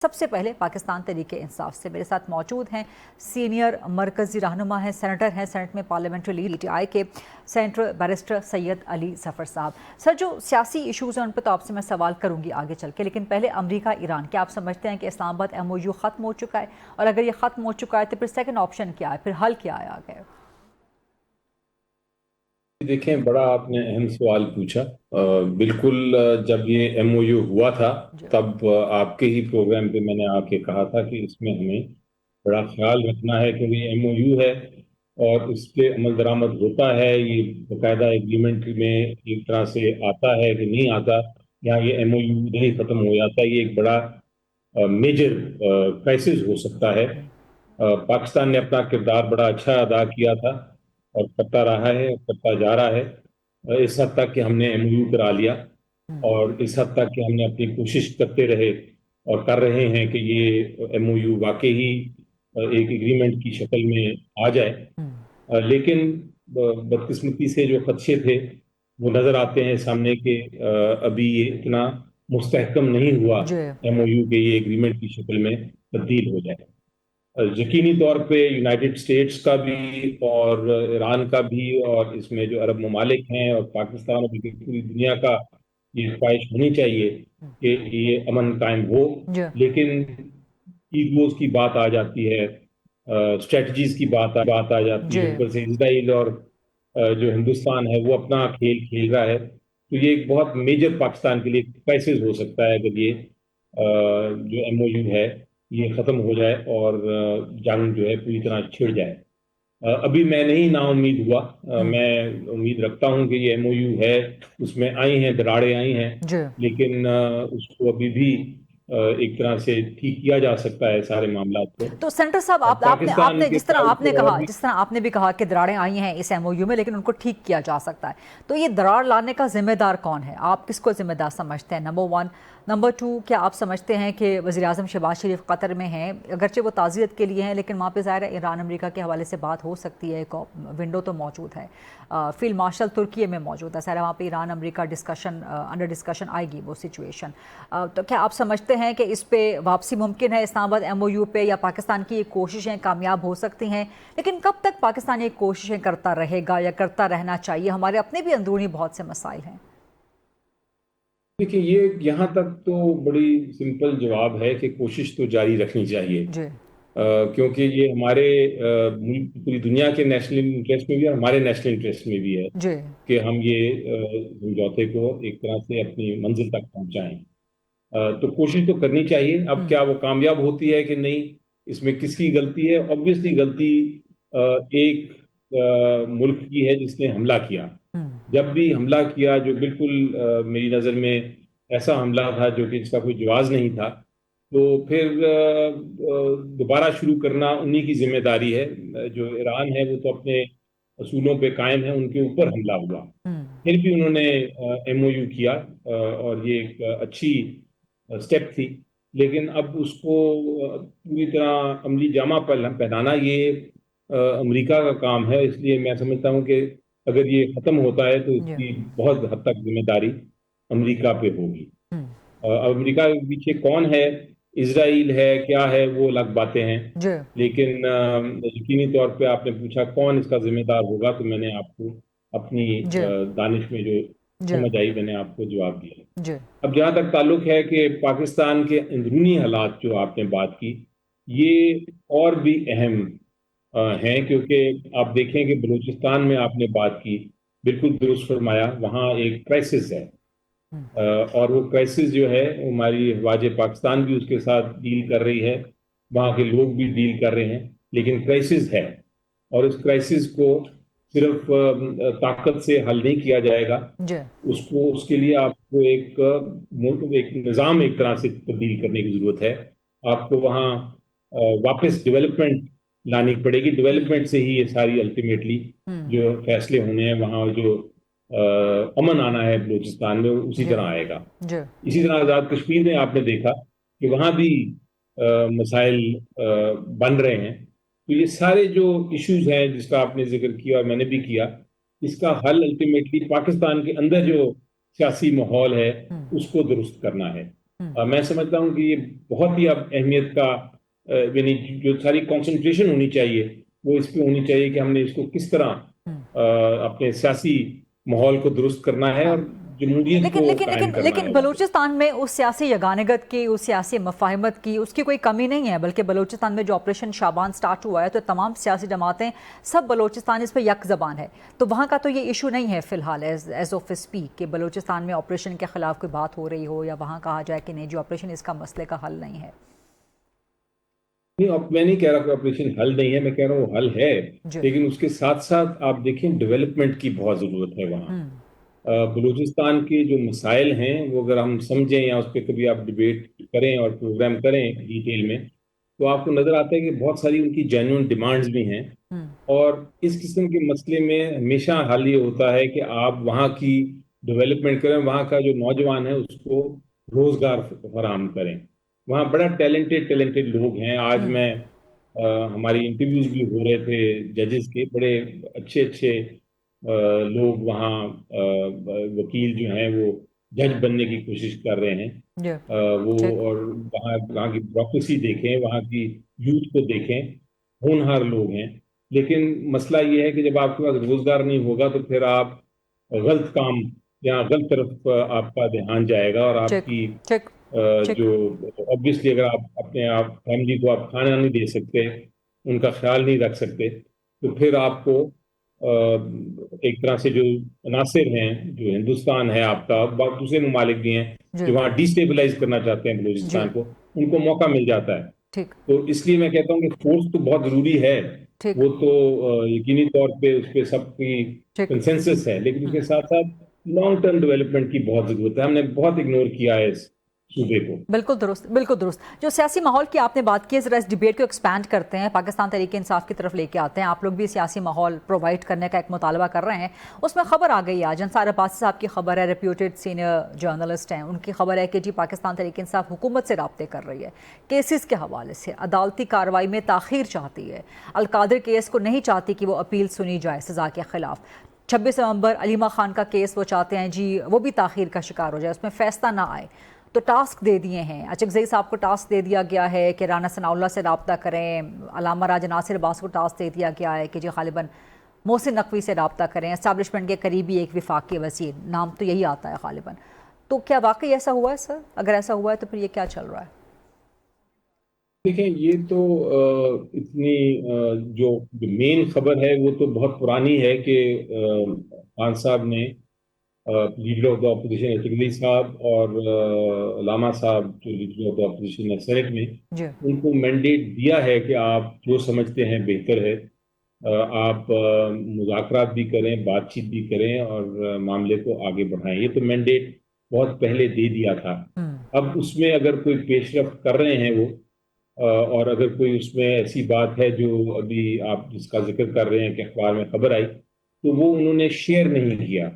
سب سے پہلے پاکستان تحریک انصاف سے میرے ساتھ موجود ہیں سینئر مرکزی رہنما ہیں، سینیٹر ہیں، سینٹ میں پارلیمنٹری لیڈر PTI کے سینیٹر بیرسٹر سید علی ظفر صاحب۔ سر، جو سیاسی ایشوز ہیں ان پہ تو آپ سے میں سوال کروں گی آگے چل کے، لیکن پہلے امریکہ ایران، کیا آپ سمجھتے ہیں کہ اسلام آباد MOU ختم ہو چکا ہے؟ اور اگر یہ ختم ہو چکا ہے تو پھر سیکنڈ آپشن کیا ہے، پھر حل کیا ہے آگے؟ دیکھیں، بڑا آپ نے اہم سوال پوچھا۔ بالکل جب یہ MOU ہوا تھا تب آپ کے ہی پروگرام پہ میں نے آ کے کہا تھا کہ اس میں ہمیں بڑا خیال رکھنا ہے، کیونکہ یہ MOU ہے اور اس پہ عمل درآمد ہوتا ہے، یہ باقاعدہ ایگریمنٹ میں ایک طرح سے آتا ہے کہ نہیں آتا، یا یہ MOU نہیں ختم ہو جاتا، یہ ایک بڑا میجر کرائسس ہو سکتا ہے۔ پاکستان نے اپنا کردار بڑا اچھا ادا کیا تھا اور کرتا رہا ہے، کرتا جا رہا ہے، اس حد تک کہ ہم نے MOU کرا لیا، اور اس حد تک کہ ہم نے اپنی کوشش کرتے رہے اور کر رہے ہیں کہ یہ MOU واقعی ایک ایگریمنٹ کی شکل میں آ جائے۔ لیکن بدقسمتی سے جو خدشے تھے وہ نظر آتے ہیں سامنے کہ ابھی یہ اتنا مستحکم نہیں ہوا MOU کہ یہ ایگریمنٹ کی شکل میں تبدیل ہو جائے۔ یقینی طور پہ یونائٹڈ اسٹیٹس کا بھی اور ایران کا بھی، اور اس میں جو عرب ممالک ہیں اور پاکستان اور پوری دنیا کا یہ خواہش ہونی چاہیے کہ یہ امن قائم ہو، لیکن ایگوز کی بات آ جاتی ہے، اسٹریٹجیز کی بات آ جاتی ہے، اوپر سے اسرائیل اور جو ہندوستان ہے وہ اپنا کھیل کھیل رہا ہے، تو یہ ایک بہت میجر پاکستان کے لیے کرائسس ہو سکتا ہے اگر یہ جو MOU ہے یہ ختم ہو جائے اور جنگ جو ہے پوری طرح چھڑ جائے۔ ابھی میں نہیں نا امید ہوا، میں امید رکھتا ہوں کہ یہ MOU ہے، اس میں آئی ہیں دراڑیں آئی ہیں، لیکن اس کو ابھی بھی ایک طرح سے ٹھیک کیا جا سکتا ہے سارے معاملات کو۔ تو سینٹر صاحب، آپ نے جس طرح آپ نے بھی کہا کہ دراڑیں آئی ہیں اس MOU میں، لیکن ان کو ٹھیک کیا جا سکتا ہے، تو یہ دراڑ لانے کا ذمہ دار کون ہے؟ آپ کس کو ذمہ دار سمجھتے ہیں؟ نمبر 1۔ نمبر 2، کیا آپ سمجھتے ہیں کہ وزیر اعظم شہباز شریف قطر میں ہیں، اگرچہ وہ تعزیت کے لیے ہیں لیکن وہاں پہ ظاہر ہے ایران امریکہ کے حوالے سے بات ہو سکتی ہے، ایک ونڈو تو موجود ہے، فیلڈ مارشل ترکی میں موجود ہے، ظاہر ہے وہاں پہ ایران امریکہ انڈر ڈسکشن آئے گی وہ سچویشن، تو کیا آپ سمجھتے ہیں کہ اس پہ واپسی ممکن ہے اسلام آباد MOU پہ، یا پاکستان کی یہ کوششیں کامیاب ہو سکتی ہیں؟ لیکن کب تک پاکستان یہ کوششیں کرتا رہے گا یا کرتا رہنا چاہیے؟ ہمارے اپنے بھی اندرونی بہت سے مسائل ہیں۔ دیکھیں، یہ یہاں تک تو بڑی سمپل جواب ہے کہ کوشش تو جاری رکھنی چاہیے، کیونکہ یہ ہمارے ملک، پوری دنیا کے نیشنل انٹرسٹ میں بھی اور ہمارے نیشنل انٹرسٹ میں بھی ہے کہ ہم یہ سمجھوتے کو ایک طرح سے اپنی منزل تک پہنچائیں، تو کوشش تو کرنی چاہیے۔ اب کیا وہ کامیاب ہوتی ہے کہ نہیں، اس میں کس کی غلطی ہے؟ obviously غلطی ایک ملک کی ہے جس نے حملہ کیا۔ جب بھی حملہ کیا، جو بالکل میری نظر میں ایسا حملہ تھا جو کہ اس کا کوئی جواز نہیں تھا، تو پھر دوبارہ شروع کرنا انہی کی ذمہ داری ہے۔ جو ایران ہے وہ تو اپنے اصولوں پہ قائم ہے، ان کے اوپر حملہ ہوا، پھر بھی انہوں نے MOU کیا، اور یہ ایک اچھی سٹیپ تھی، لیکن اب اس کو پوری طرح عملی جامہ پہنانا یہ امریکہ کا کام ہے۔ اس لیے میں سمجھتا ہوں کہ اگر یہ ختم ہوتا ہے تو اس کی بہت حد تک ذمہ داری امریکہ پہ ہوگی۔ امریکہ کے پیچھے کون ہے، اسرائیل ہے، کیا ہے، وہ الگ باتیں ہیں، لیکن یقینی طور پہ آپ نے پوچھا کون اس کا ذمہ دار ہوگا، تو میں نے آپ کو اپنی دانش میں جو سمجھ آئی میں نے آپ کو جواب دیا۔ اب جہاں تک تعلق ہے کہ پاکستان کے اندرونی حالات جو آپ نے بات کی، یہ اور بھی اہم ہیں، کیونکہ آپ دیکھیں کہ بلوچستان میں آپ نے بات کی، بالکل درست فرمایا، وہاں ایک کرائسس ہے، اور وہ کرائسس جو ہے ہماری افواج پاکستان بھی اس کے ساتھ ڈیل کر رہی ہے، وہاں کے لوگ بھی ڈیل کر رہے ہیں، لیکن کرائسس ہے، اور اس کرائسس کو صرف طاقت سے حل نہیں کیا جائے گا، اس کے لیے آپ کو ایک نظام ایک طرح سے تبدیل کرنے کی ضرورت ہے۔ آپ کو وہاں واپس ڈیولپمنٹ لانی پڑے گی، ڈیولپمنٹ سے ہی یہ ساری الٹیمیٹلی جو فیصلے ہونے ہیں، وہاں جو امن آنا ہے بلوچستان میں، اسی طرح آئے گا۔ اسی طرح آزاد کشمیر میں آپ نے دیکھا کہ وہاں بھی مسائل بن رہے ہیں، تو یہ سارے جو ایشوز ہیں جس کا آپ نے ذکر کیا اور میں نے بھی کیا، اس کا حل الٹیمیٹلی پاکستان کے اندر جو سیاسی ماحول ہے اس کو درست کرنا ہے۔ मैं समझता हूँ कि ये बहुत ही अब अहमियत का यानी जो सारी कंसंट्रेशन होनी चाहिए वो इस पे होनी चाहिए कि हमने इसको किस तरह अपने सियासी माहौल को दुरुस्त करना है और जमहूरियत लेकिन को लेकिन कायम लेकिन करना लेकिन है। बलूचिस्तान में उस सियासी यगानगत की, उस सियासी मफाहमत की, उसकी कोई कमी नहीं है, बल्कि बलूचिस्तान में जो ऑपरेशन शाबान स्टार्ट हुआ है तो तमाम सियासी जमातें, सब बलूचिस्तान इस पर यक ज़बान है, तो वहाँ का तो ये इशू नहीं है फ़िलहाल एज ऑफ स्पीक कि बलूचिस्तान में ऑपरेशन के ख़िलाफ़ कोई बात हो रही हो या वहाँ कहा जाए कि नहीं जी ऑपरेशन इसका मसले का हल नहीं है। नहीं, अब मैं नहीं कह रहा कि ऑपरेशन हल नहीं है, मैं कह रहा हूँ हल है, जी। लेकिन उसके साथ साथ आप देखें डेवलपमेंट की बहुत ज़रूरत है वहाँ। बलूचिस्तान के जो मसाइल हैं वो अगर हम समझें या उस पर कभी आप डिबेट करें और प्रोग्राम करें डिटेल में, तो आपको नज़र आता है कि बहुत सारी उनकी जेन्युइन डिमांड्स भी हैं। और इस किस्म के मसले में हमेशा हल ये होता है कि आप वहाँ की डेवलपमेंट करें, वहाँ का जो नौजवान है उसको रोजगार फराहम करें। वहाँ बड़ा टैलेंटेड टैलेंटेड लोग हैं। आज मैं हमारी इंटरव्यूज भी हो रहे थे जजेस के, बड़े अच्छे अच्छे लोग वहाँ वकील जो हैं वो जज बनने की कोशिश कर रहे हैं। जी। वो ठीक। और वहाँ वहाँ की ब्यूरोक्रेसी देखें, वहाँ की यूथ को देखें, होनहार लोग हैं। लेकिन मसला ये है कि जब आपके पास रोजगार नहीं होगा तो फिर आप गलत काम या गलत तरफ आपका ध्यान जाएगा और ठीक। आपकी ठीक। ठीक। जो ऑब्वियसली अगर आप अपने आप फैमिली को आप खाना नहीं दे सकते, उनका ख्याल नहीं रख सकते, तो फिर आपको एक तरह से जो अनासिर हैं, जो हिंदुस्तान है आपका, दूसरे ममालिक भी हैं जी। जो वहाँ डिस्टेबलाइज करना चाहते हैं जी। बलूचिस्तान को, उनको मौका मिल जाता है। ठीक। तो इसलिए मैं कहता हूँ कि फोर्स तो बहुत जरूरी है। ठीक। वो तो यकीनी तौर पे उस पर सबकी ठीक। कंसेंसस है, लेकिन उसके साथ साथ लॉन्ग टर्म डेवलपमेंट की बहुत जरूरत है। हमने बहुत इग्नोर किया है इस सूबे को। बिल्कुल दुरुस्त, बिल्कुल दुरुस्त। जो सियासी माहौल की आपने बात की है, ज़रा इस डिबेट को एक्सपैंड करते हैं, पाकिस्तान तहरीक इंसाफ की तरफ लेके आते हैं। आप लोग भी सियासी माहौल प्रोवाइड करने का एक मुतालबा कर रहे हैं। उसमें खबर आ गई आज, अंसार अब्बासी साहब की खबर है, रेप्यूटेड सीनियर जर्नलिस्ट हैं, उनकी खबर है कि जी पाकिस्तान तहरीक इंसाफ हुकूमत से रब्ते कर रही है केसेस के हवाले से, अदालती कार्रवाई में ताख़ीर चाहती है, अलकादिर केस को नहीं चाहती कि वो अपील सुनी जाए सज़ा के खिलाफ। 26 नवंबर अलीमा खान का केस वो चाहते हैं जी वो भी ताख़ीर का शिकार हो जाए, उसमें फैसला ना आए, तो टास्क दे दिए हैं। अचकज़ई साहब को टास्क दे दिया गया है कि राना सनाउल्लाह से रब्ता करें, अलामा राजा नासिर अब्बास को टास्क दे दिया गया है कि जी गालिबन मोहसिन नकवी से रब्ता करें, एस्टैब्लिशमेंट के करीबी एक विफाकी वज़ीर, नाम तो यही आता है गालिबन। तो क्या वाकई ऐसा हुआ है सर? अगर ऐसा हुआ है तो फिर ये क्या चल रहा है? देखें, ये तो इतनी जो मेन खबर है वो तो बहुत पुरानी है कि खान साहब ने लीडर ऑफ द ऑपोजिशन अतकली साहब और लामा साहब जो लीडर ऑफ द ऑपोजिशन है सेनेट में, जी। उनको मैंडेट दिया है कि आप जो समझते हैं बेहतर है आप मुज़ाकरात भी करें, बातचीत भी करें और मामले को आगे बढ़ाएं। ये तो मैंडेट बहुत पहले दे दिया था। अब उसमें अगर कोई पेशरफ्त कर रहे हैं वो और अगर कोई उसमें ऐसी बात है जो अभी आप जिसका जिक्र कर रहे हैं कि अखबार में खबर आई, तो वो उन्होंने शेयर नहीं किया।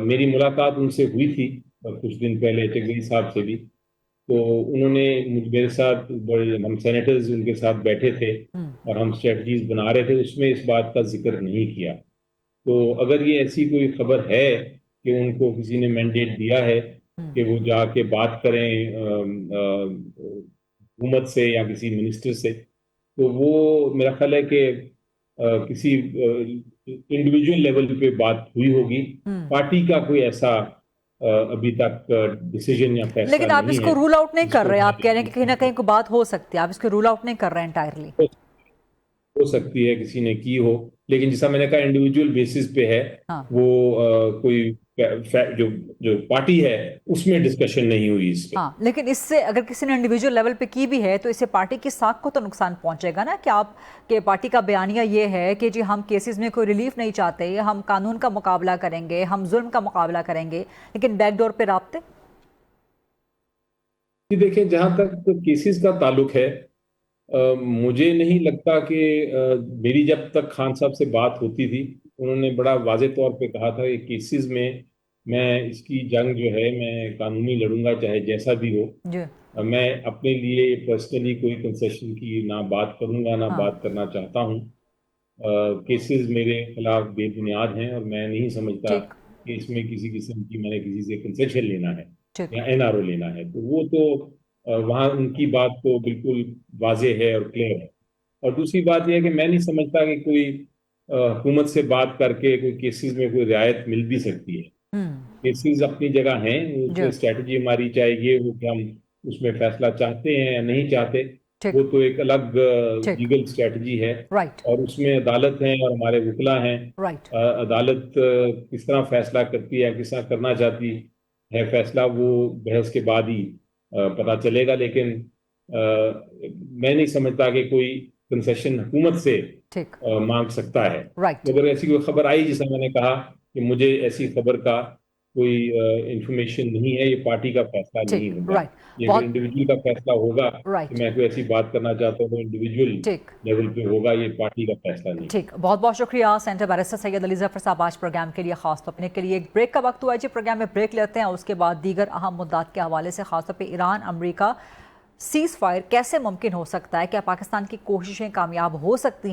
मेरी मुलाकात उनसे हुई थी कुछ दिन पहले चगई साहब से भी। तो उन्होंने मेरे साथ बड़े, हम सेनेटर्स उनके साथ बैठे थे और हम स्ट्रेटजीज बना रहे थे, उसमें इस बात का जिक्र नहीं किया। तो अगर ये ऐसी कोई खबर है कि उनको किसी ने मैंडेट दिया है कि वो जाके बात करें हुकूमत से या किसी मिनिस्टर से, तो वो मेरा ख्याल है कि किसी इंडिविजुअल लेवल पे बात हुई होगी। पार्टी का कोई ऐसा अभी तक डिसीजन या फैसला लेकिन आप नहीं इसको है रूल आउट नहीं कर जिसको रहे, आप कह रहे हैं कि कहीं ना मैंडेट कहीं कोई बात हो सकती है, आप इसको रूल आउट नहीं कर रहे हैं इंटायरली। हो सकती है किसी ने की हो, लेकिन जैसा मैंने कहा इंडिविजुअल बेसिस पे है। हाँ। वो कोई जो जो पार्टी है उसमें डिस्कशन नहीं हुई इस पे। हाँ, लेकिन इससे अगर किसी ने इंडिविजुअल लेवल पे की भी है तो इससे पार्टी की साख को तो नुकसान पहुंचेगा ना, कि आप के पार्टी का बयानिया ये है कि जी हम केसेस में कोई रिलीफ नहीं चाहते, हम कानून का मुकाबला करेंगे, हम जुल्म का मुकाबला करेंगे, लेकिन बैकडोर पे राब्ते। कि देखें, जहां तक केसेस का ताल्लुक है, मुझे नहीं लगता कि मेरी जब तक खान साहब से बात होती थी, उन्होंने बड़ा वाजे तौर पे कहा था कि केसेस में मैं इसकी जंग जो है मैं कानूनी लड़ूंगा चाहे जैसा भी हो। जी। मैं अपने लिए पर्सनली कोई कंसेशन की ना बात करूंगा ना हाँ। बात करना चाहता हूँ। केसेस मेरे खिलाफ बेबुनियाद हैं और मैं नहीं समझता ठीक। कि इसमें किसी किस्म की मैंने किसी से कंसेशन लेना है। या NRO लेना है, तो वो तो वहाँ उनकी बात तो बिल्कुल वाज़ेह है और क्लियर है। और दूसरी बात यह है कि मैं नहीं समझता कि कोई हुकूमत से बात करके कोई केसेस में कोई रियायत मिल भी सकती है। केसेस अपनी जगह हैं, उसमें स्ट्रैटेजी हमारी चाहे ये हो कि हम उसमें फैसला चाहते हैं या नहीं चाहते, वो तो एक अलग लीगल स्ट्रैटेजी है। और उसमें अदालत है और हमारे वकला हैं। अदालत किस तरह फैसला करती है, किस तरह करना चाहती है फैसला, वो बहस के बाद ही पता चलेगा। लेकिन मैं नहीं समझता कि कोई कंसेशन हुकूमत से मांग सकता है। तो अगर ऐसी कोई खबर आई, जैसा मैंने कहा कि मुझे ऐसी खबर का कोई इंफॉर्मेशन नहीं है, ये पार्टी का फैसला नहीं होगा। ये अगर इंडिविजुअल का फैसला होगा कि मैं कोई ऐसी बात करना चाहता हूँ तो इंडिविजुअल लेवल पे होगा, ये पार्टी का फैसला नहीं। ठीक, बहुत बहुत शुक्रिया सेंटर बैरिस्टर सैयद अली ज़फ़र साहब आज प्रोग्राम के लिए खास तौर पर के लिए। एक ब्रेक का वक्त हुआ है जी, प्रोग्राम में ब्रेक लेते हैं, उसके बाद दीगर अहम मुद्दात के हवाले से खासतौर पर ईरान अमरीका सीज़ फायर कैसे मुमकिन हो सकता है, क्या पाकिस्तान की कोशिशें कामयाब हो सकती हैं।